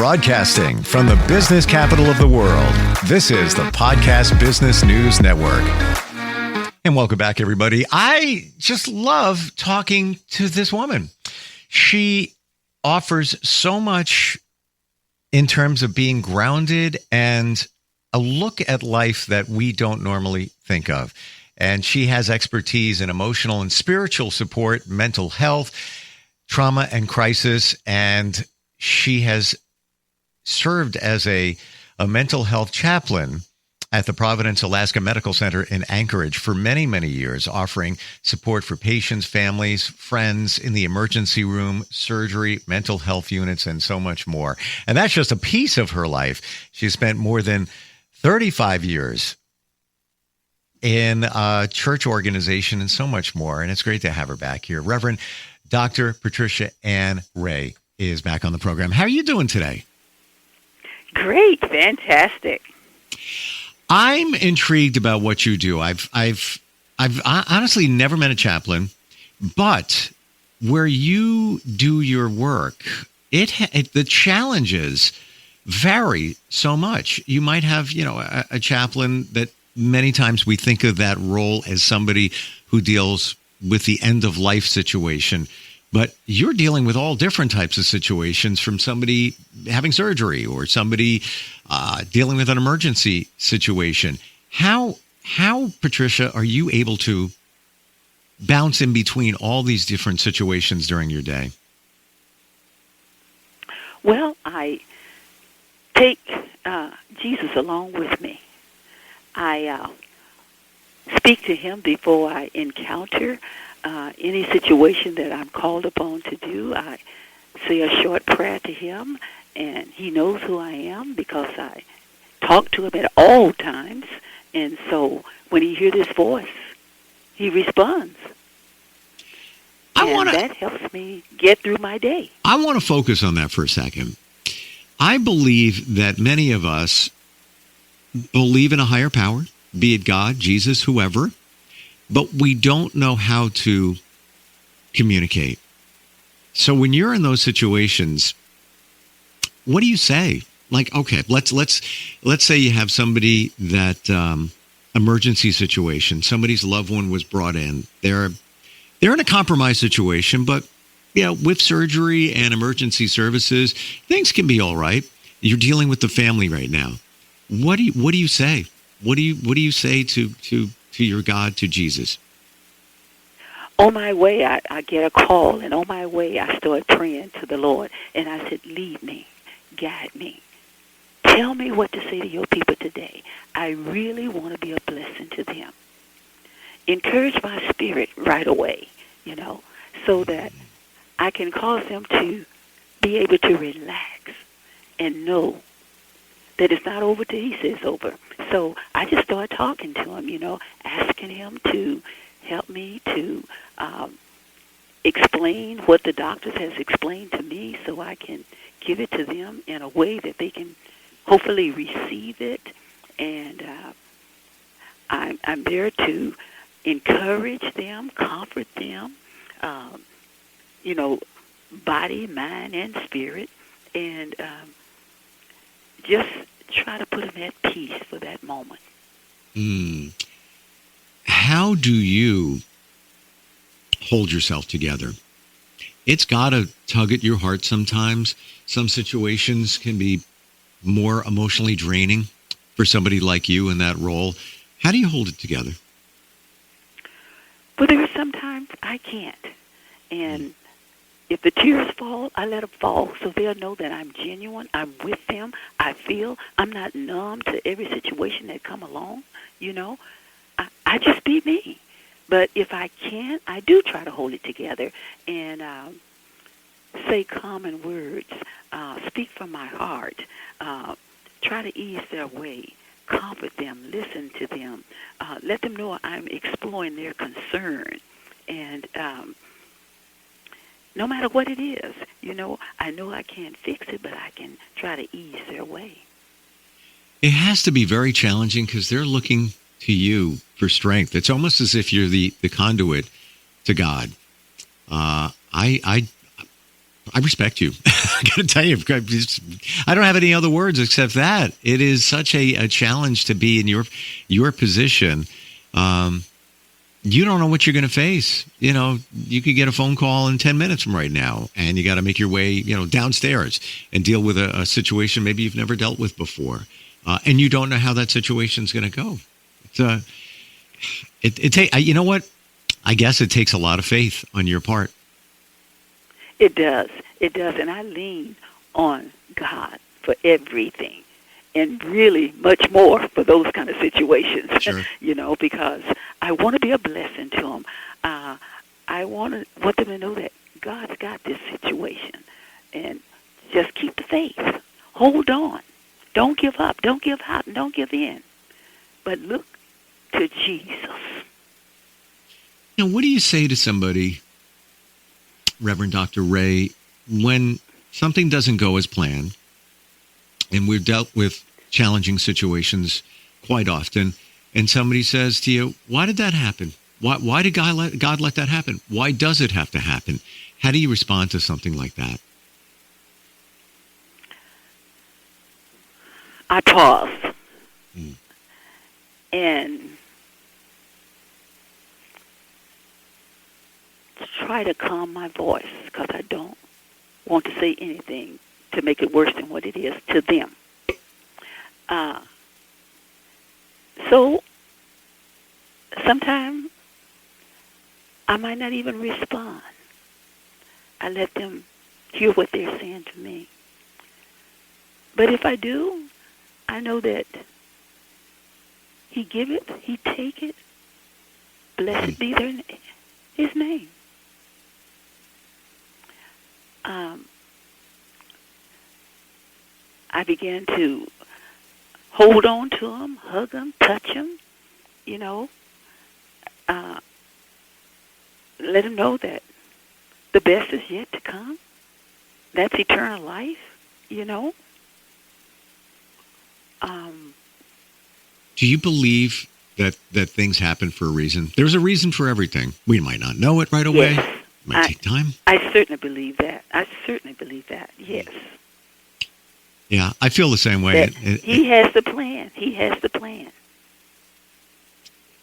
Broadcasting from the business capital of the world, this is the Podcast Business News Network. And welcome back, everybody. I just love talking to this woman. She offers so much in terms of being grounded and a look at life that we don't normally think of. And she has expertise in emotional and spiritual support, mental health, trauma and crisis, and she has served as a mental health chaplain at the Providence, Alaska Medical Center in Anchorage for many, many years, offering support for patients, families, friends in the emergency room, surgery, mental health units, and so much more. And that's just a piece of her life. She spent more than 35 years in a church organization and so much more. And it's great to have her back here. Reverend Dr. Patricia Ann Ray is back on the program. How are you doing today? Great. Fantastic. I'm intrigued about what you do. I've honestly never met a chaplain, but where you do your work, the challenges vary so much. You might have, a chaplain that many times we think of that role as somebody who deals with the end of life situation, but you're dealing with all different types of situations, from somebody having surgery or somebody dealing with an emergency situation. How, Patricia, are you able to bounce in between all these different situations during your day? Well, I take Jesus along with me. I speak to him before I encounter any situation that I'm called upon to do. I say a short prayer to him, and he knows who I am because I talk to him at all times. And so when he hears his voice, he responds. That helps me get through my day. I want to focus on that for a second. I believe that many of us believe in a higher power, be it God, Jesus, whoever, but we don't know how to communicate. So when you're in those situations, what do you say? Like, okay, let's say you have somebody that emergency situation, somebody's loved one was brought in. They're in a compromised situation, but with surgery and emergency services, things can be all right. You're dealing with the family right now. What do you say? What do you say to your God, to Jesus? On my way, I get a call, and on my way, I start praying to the Lord, and I said, lead me, guide me. Tell me what to say to your people today. I really want to be a blessing to them. Encourage my spirit right away, so that I can cause them to be able to relax and know that it's not over till he says over. So I just start talking to him, asking him to help me to explain what the doctors has explained to me, so I can give it to them in a way that they can hopefully receive it. And I'm there to encourage them, comfort them, body, mind, and spirit, and just try to put them at peace for that moment. How do you hold yourself together? It's got to tug at your heart sometimes. Some situations can be more emotionally draining for somebody like you in that role. How do you hold it together? Well, there are sometimes I can't. And if the tears fall, I let them fall, so they'll know that I'm genuine. I'm with them. I feel I'm not numb to every situation that come along. I just be me. But if I can't, I do try to hold it together and say common words, speak from my heart, try to ease their way, comfort them, listen to them, let them know I'm exploring their concern. And no matter what it is, I know I can't fix it, but I can try to ease their way. It has to be very challenging because they're looking to you for strength. It's almost as if you're the conduit to God. I respect you. I got to tell you, I don't have any other words except that. It is such a challenge to be in your position. You don't know what you're going to face. You could get a phone call in 10 minutes from right now, and you got to make your way, downstairs and deal with a situation maybe you've never dealt with before. And you don't know how that situation's going to go. You know what? I guess it takes a lot of faith on your part. It does. It does. And I lean on God for everything, and really much more for those kind of situations, sure. Because I want to be a blessing to them. I want them to know that God's got this situation, and just keep the faith. Hold on. Don't give up. Don't give out. And don't give in. But look to Jesus. What do you say to somebody, Reverend Dr. Ray, when something doesn't go as planned, and we've dealt with challenging situations quite often, and somebody says to you, why did that happen? Why did God let that happen? Why does it have to happen? How do you respond to something like that? I pause. And try to calm my voice, because I don't want to say anything to make it worse than what it is to them. So sometimes I might not even respond. I let them hear what they're saying to me. But if I do, I know that He give it, He take it. Blessed be His name. I began to hold on to them, hug them, touch them, let them know that the best is yet to come. That's eternal life, Do you believe that things happen for a reason? There's a reason for everything. We might not know it right away. Yes. It might take time. I certainly believe that. Yes. Yeah, I feel the same way. He has the plan. He has the plan.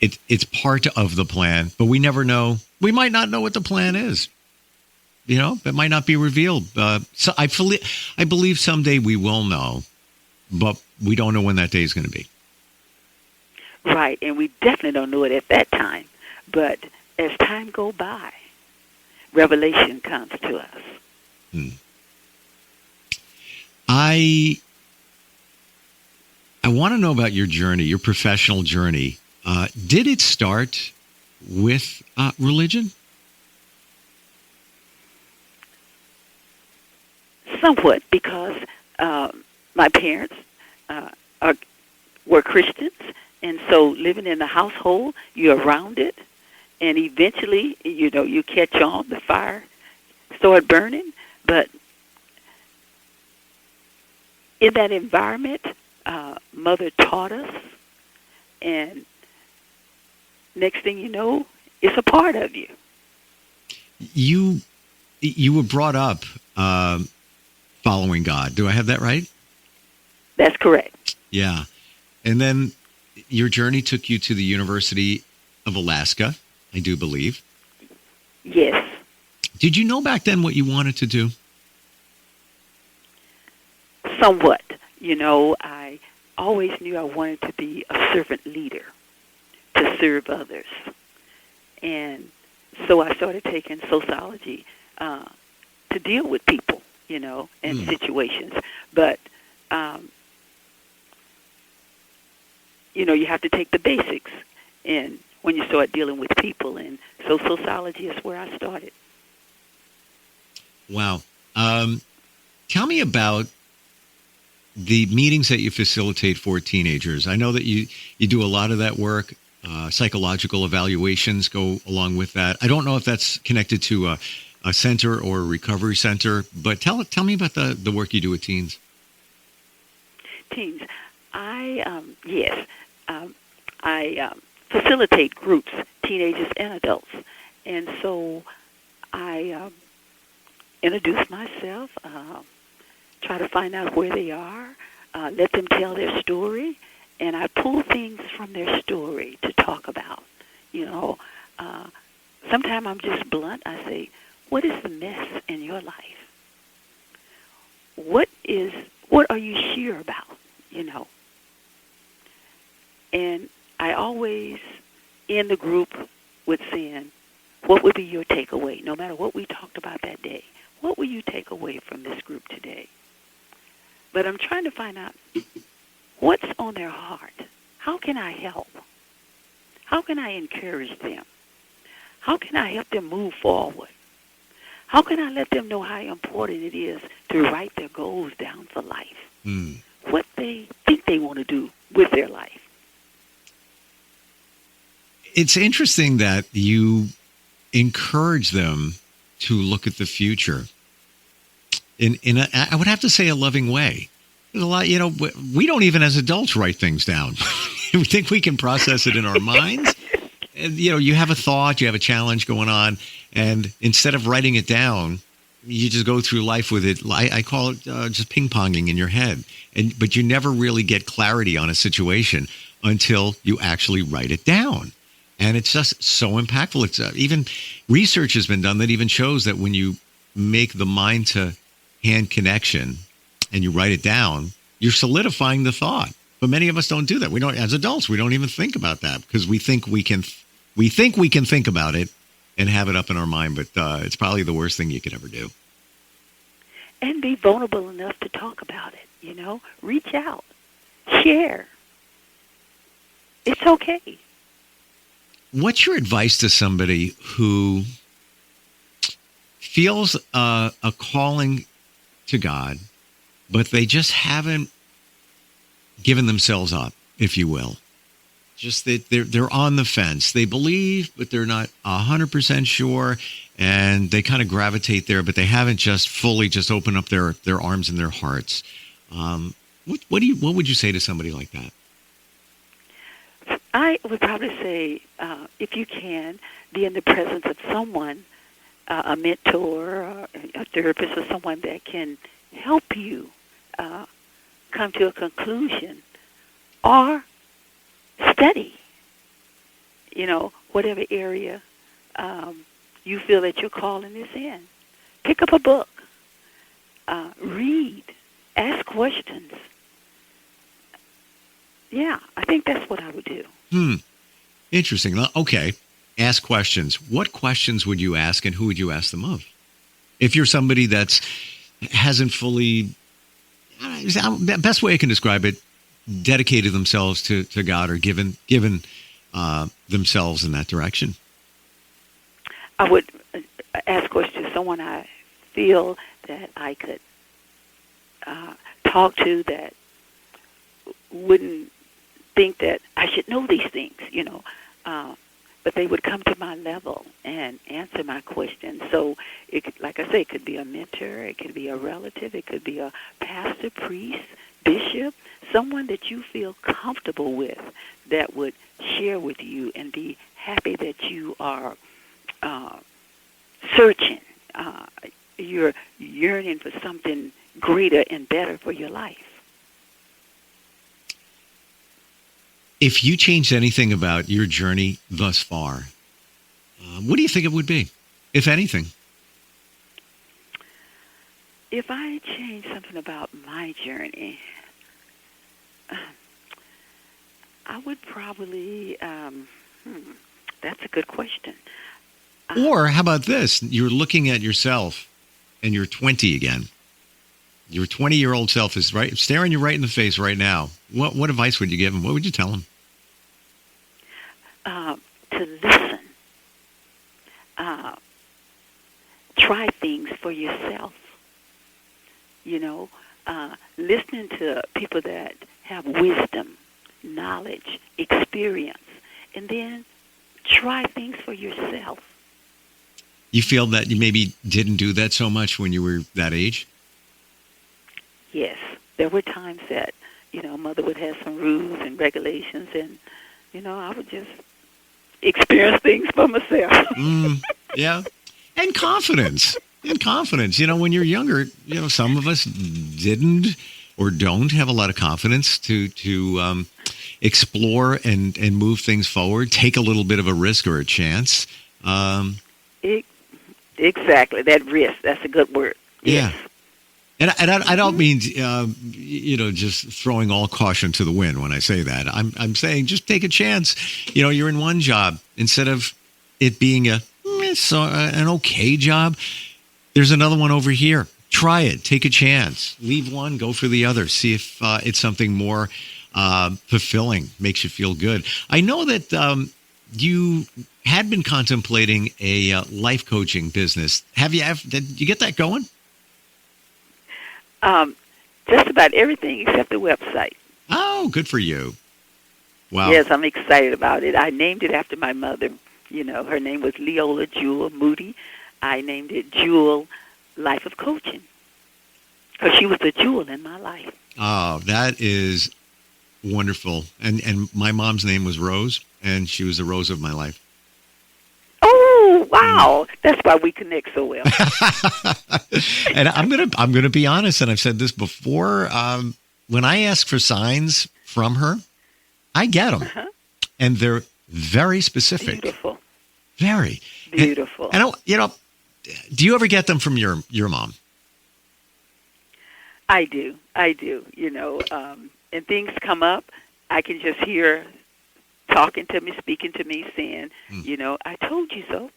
It's part of the plan, but we never know. We might not know what the plan is. It might not be revealed. So I believe someday we will know, but we don't know when that day is going to be. Right, and we definitely don't know it at that time. But as time goes by, revelation comes to us. I want to know about your journey, your professional journey. Did it start with religion? Somewhat, because my parents were Christians, and so living in the household, you're around it, and eventually, you catch on, the fire started burning, but in that environment, Mother taught us, and next thing you know, it's a part of you. You were brought up following God. Do I have that right? That's correct. Yeah. And then your journey took you to the University of Alaska, I do believe. Yes. Did you know back then what you wanted to do? Somewhat. I always knew I wanted to be a servant leader, to serve others. And so I started taking sociology to deal with people, and situations. But, you have to take the basics and when you start dealing with people. And so sociology is where I started. Wow. Tell me about the meetings that you facilitate for teenagers. I know that you do a lot of that work. Psychological evaluations go along with that. I don't know if that's connected to a center or a recovery center, but tell me about the work you do with teens. Teens. I facilitate groups, teenagers and adults. And so I introduce myself, try to find out where they are, let them tell their story, and I pull things from their story to talk about. Sometimes I'm just blunt. I say, what is the mess in your life? What are you sure about, And I always end the group with saying, what would be your takeaway? No matter what we talked about that day, what will you take away from this group today? But I'm trying to find out what's on their heart. How can I help? How can I encourage them? How can I help them move forward? How can I let them know how important it is to write their goals down for life? What they think they want to do with their life. It's interesting that you encourage them to look at the future in I would have to say, a loving way. There's a lot, we don't even as adults write things down. We think we can process it in our minds. And, you have a thought, you have a challenge going on, and instead of writing it down, you just go through life with it. I call it just ping-ponging in your head. But you never really get clarity on a situation until you actually write it down. And it's just so impactful. It's even research has been done that even shows that when you make the mind-to-hand connection and you write it down, you're solidifying the thought. But many of us don't do that. We don't, as adults, we don't even think about that because we think we can think about it and have it up in our mind. But it's probably the worst thing you could ever do. And be vulnerable enough to talk about it. Reach out, share. It's okay. What's your advice to somebody who feels a calling to God, but they just haven't given themselves up, if you will? Just that they're on the fence. They believe, but they're not 100% sure, and they kind of gravitate there, but they haven't just fully just opened up their arms and their hearts. What would you say to somebody like that? I would probably say, if you can, be in the presence of someone, a mentor, or a therapist, or someone that can help you come to a conclusion, or study, whatever area you feel that your calling is in. Pick up a book, read, ask questions. Yeah, I think that's what I would do. Interesting. Okay. Ask questions. What questions would you ask, and who would you ask them of? If you're somebody that's hasn't fully, the best way I can describe it, dedicated themselves to God or given themselves in that direction. I would ask questions to someone I feel that I could talk to that wouldn't think that I should know these things, but they would come to my level and answer my questions. So, like I say, it could be a mentor, it could be a relative, it could be a pastor, priest, bishop, someone that you feel comfortable with that would share with you and be happy that you are searching. You're yearning for something greater and better for your life. If you changed anything about your journey thus far, what do you think it would be, if anything? If I changed something about my journey, I would probably, that's a good question. Or how about this? You're looking at yourself and you're 20 again. Your 20-year-old self is staring you right in the face right now. What advice would you give him? What would you tell him? To listen. Try things for yourself. Listening to people that have wisdom, knowledge, experience, and then try things for yourself. You feel that you maybe didn't do that so much when you were that age? Yes. There were times that, Mother would have some rules and regulations, and, I would just experience things for myself. Yeah. And confidence. And confidence. When you're younger, some of us didn't or don't have a lot of confidence to explore and move things forward, take a little bit of a risk or a chance. Exactly. That risk. That's a good word. Yeah. Yes. And I don't mean, just throwing all caution to the wind when I say that. I'm saying just take a chance. You're in one job. Instead of it being an okay job, there's another one over here. Try it. Take a chance. Leave one, go for the other. See if it's something more fulfilling, makes you feel good. I know that you had been contemplating a life coaching business. Did you get that going? Just about everything except the website. Oh, good for you. Wow. Yes, I'm excited about it. I named it after my mother. Her name was Leola Jewel Moody. I named it Jewel Life of Coaching because she was the jewel in my life. Oh, that is wonderful. And my mom's name was Rose, and she was the rose of my life. Oh, wow. That's why we connect so well. And I'm gonna be honest, and I've said this before. When I ask for signs from her, I get them, and they're very specific. Beautiful. Very beautiful. And do you ever get them from your mom? I do. And things come up. I can just hear talking to me, speaking to me, saying, I told you so.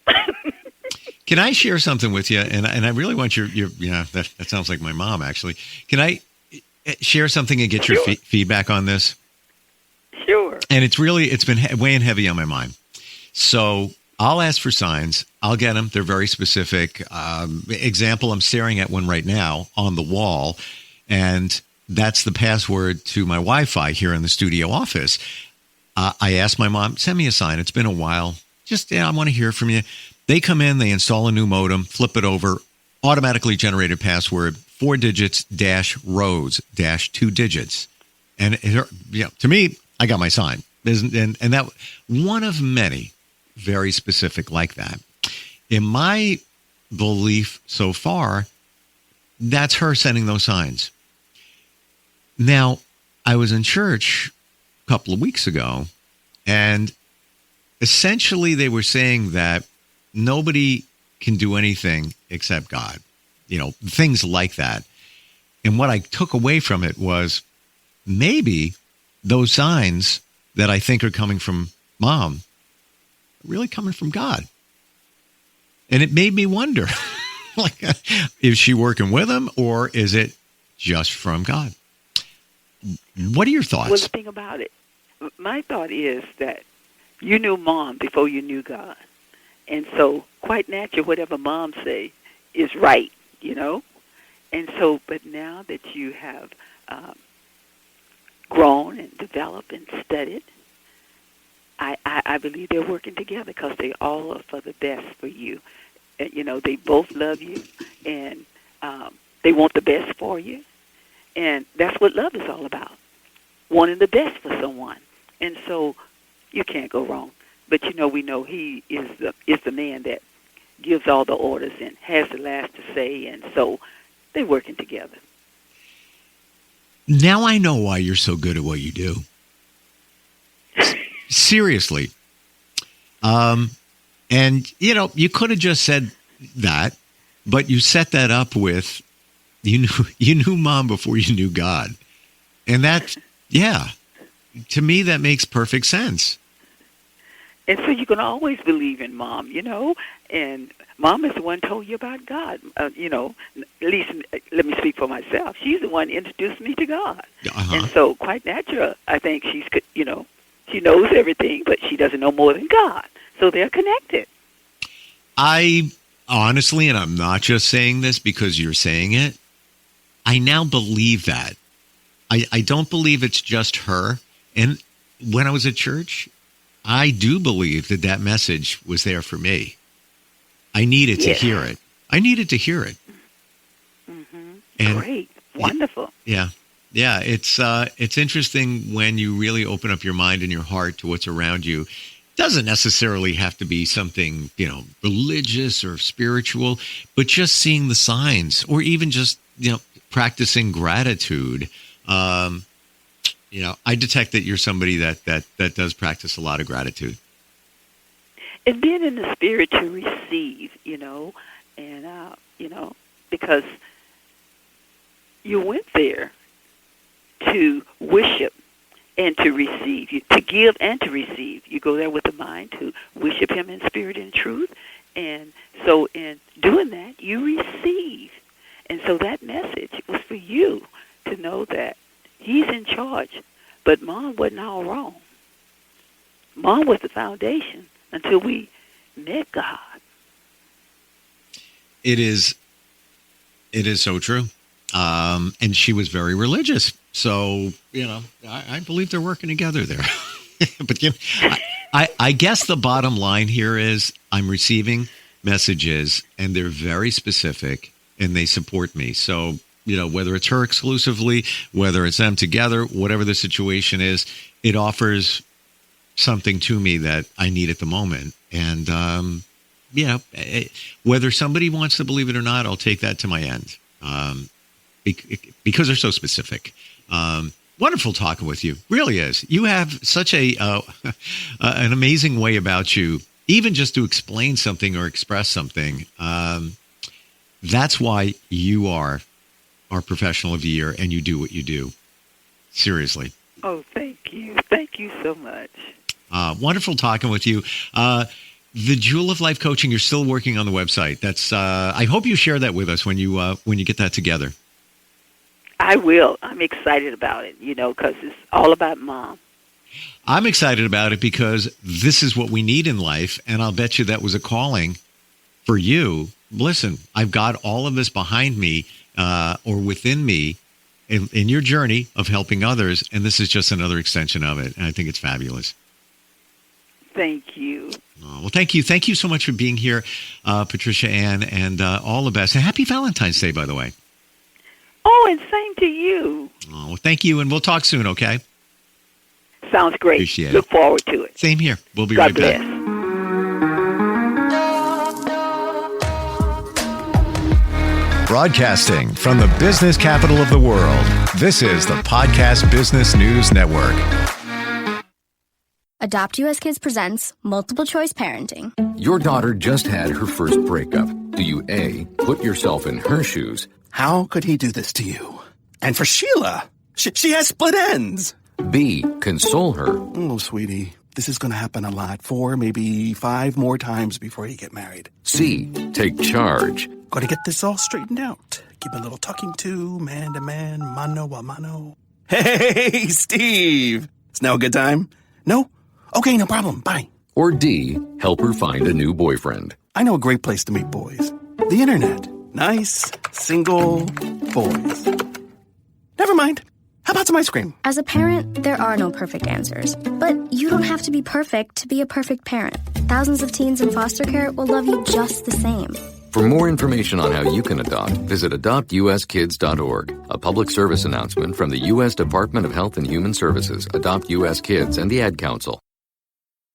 Can I share something with you? And I really want your that sounds like my mom, actually. Can I share something and get your feedback on this? Sure. And it's been weighing heavy on my mind. So I'll ask for signs. I'll get them. They're very specific. Example, I'm staring at one right now on the wall, and that's the password to my Wi-Fi here in the studio office. I asked my mom, send me a sign. It's been a while. Just, I want to hear from you. They come in, they install a new modem, flip it over, automatically generated password, 4 digits, -rows, -2 digits. And to me, I got my sign. And that one of many very specific like that. In my belief so far, that's her sending those signs. Now, I was in church a couple of weeks ago, and essentially they were saying that nobody can do anything except God, things like that. And what I took away from it was maybe those signs that I think are coming from Mom are really coming from God. And it made me wonder, is she working with him, or is it just from God? What are your thoughts? Well, the thing about it, my thought is that you knew Mom before you knew God. And so, quite natural, whatever Mom say is right, And so, but now that you have grown and developed and studied, I believe they're working together because they all are for the best for you. They both love you, and they want the best for you. And that's what love is all about, wanting the best for someone. And so you can't go wrong. But, we know he is the man that gives all the orders and has the last to say, and so they're working together. Now I know why you're so good at what you do. Seriously. And, you could have just said that, but you set that up with, you knew Mom before you knew God. And that, to me, that makes perfect sense. And so you can always believe in Mom, and Mom is the one told you about God. At least let me speak for myself. She's the one introduced me to God. Uh-huh. And so quite natural, I think she knows everything, but she doesn't know more than God. So they're connected. I honestly, and I'm not just saying this because you're saying it, I now believe that. I don't believe it's just her. And when I was at church, I do believe that message was there for me. I needed to hear it. Mm-hmm. And great. Wonderful. Yeah. It's interesting when you really open up your mind and your heart to what's around you Doesn't necessarily have to be something, religious or spiritual, but just seeing the signs, or even just, practicing gratitude. I detect that you're somebody that does practice a lot of gratitude. And being in the spirit to receive, because you went there to worship and to receive, to give and to receive. You go there with the mind to worship him in spirit and truth. And so in doing that, you receive. And so that message was for you to know that he's in charge. But Mom wasn't all wrong. Mom was the foundation until we met God. It is so true. And she was very religious. So, I believe they're working together there. But I guess the bottom line here is I'm receiving messages, and they're very specific, and they support me. So, whether it's her exclusively, whether it's them together, whatever the situation is, it offers something to me that I need at the moment. And, whether somebody wants to believe it or not, I'll take that to my end. Because they're so specific. Wonderful talking with you. Really is. You have such an amazing way about you, even just to explain something or express something. That's why you are our professional of the year, and you do what you do. Seriously. Oh, thank you. Thank you so much. Wonderful talking with you. The Jewel of Life Coaching, you're still working on the website. That's. I hope you share that with us when you get that together. I will. I'm excited about it, because it's all about Mom. I'm excited about it because this is what we need in life, and I'll bet you that was a calling for you. Listen, I've got all of this behind me or within me in your journey of helping others, and this is just another extension of it, and I think it's fabulous. Thank you. Oh, well, thank you. Thank you so much for being here, Patricia Ann, and all the best. And happy Valentine's Day, by the way. Oh, and same to you. Oh, well, thank you, and we'll talk soon, okay? Sounds great. Appreciate Look it. forward to it. Same here. We'll be God right bless. back. Broadcasting from the business capital of the world, this is the Podcast Business News Network. Adopt US Kids presents Multiple Choice Parenting. Your daughter just had her first breakup. Do you A, put yourself in her shoes? How could he do this to you? And for Sheila, she has split ends. B, console her? Oh, sweetie, this is going to happen a lot. 4, maybe 5 more times before you get married. C, take charge? Got to get this all straightened out. Give a little talking to, man to man, mano a mano. Hey, Steve! It's now a good time? No? Okay, no problem. Bye. Or D, help her find a new boyfriend? I know a great place to meet boys. The internet. Nice, single boys. Never mind. How about some ice cream? As a parent, there are no perfect answers. But you don't have to be perfect to be a perfect parent. Thousands of teens in foster care will love you just the same. For more information on how you can adopt, visit adoptuskids.org. A public service announcement from the U.S. Department of Health and Human Services, Adopt U.S. Kids, and the Ad Council.